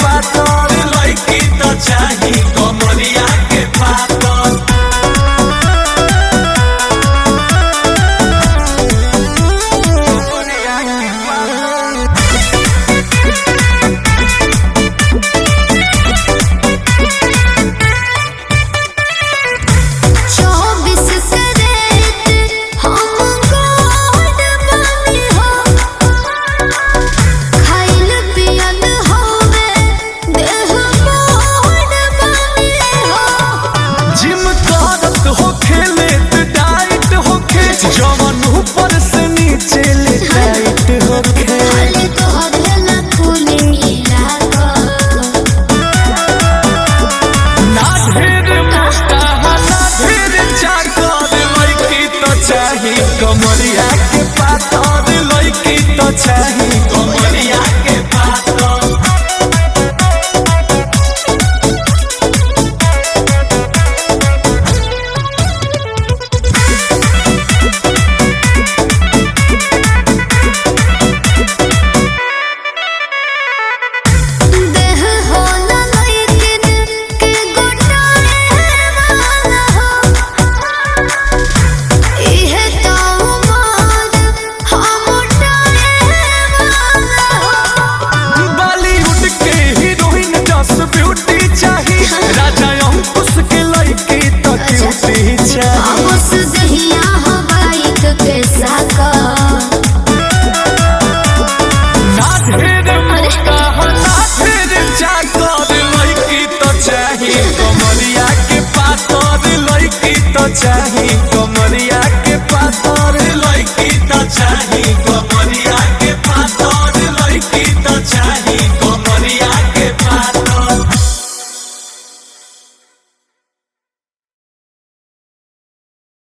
पातर लड़की तो चाही कमरिया के पातर। जवन ऊपर से नीचे ले टाइट होके खाली तोहरे ना खुलेगी ना ढेर मोटा ना ढेर चाकर लड़की तो चाही कमरिया के पातर लड़की तो चाही कमरिया के पातर। कमरिया के पातर लड़की तो चाही